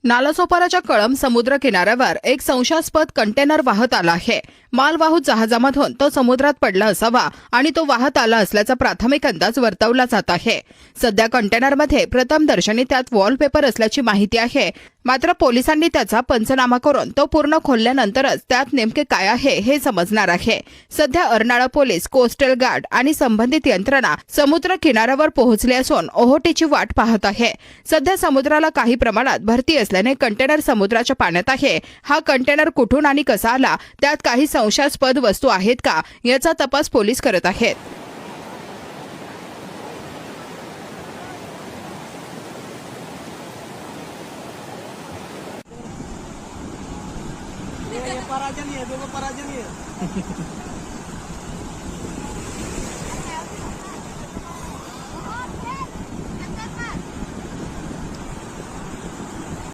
नालासोपाराच्या कळंब समुद्र किनाऱ्यावर एक संशयास्पद कंटेनर वाहत आला आहे। मालवाहू जहाजामधून तो समुद्रात पडला असावा आणि तो वाहत आला असल्याचा प्राथमिक अंदाज वर्तवला जात आहे। सध्या कंटेनरमध्ये प्रथमदर्शनी त्यात वॉलपेपर असल्याची माहिती आहे, मात्र पोलिसांनी त्याचा पंचनामा करून तो पूर्ण खोलल्यानंतरच त्यात नेमके काय आहे हे समजणार आहे। सध्या अर्नाळा पोलीस, कोस्टल गार्ड आणि संबंधित यंत्रणा समुद्र किनाऱ्यावर पोहोचले असून ओहोटीची वाट पाहत आहे। सध्या समुद्राला काही प्रमाणात भरती असल्याने कंटेनर समुद्राच्या पाण्यात आहे। हा कंटेनर कुठून आणि कसा आला, त्यात काही संशयास्पद वस्तू आहेत का याचा तपास पोलीस करत आहेत। ये पराजन है, देखो पराजन है।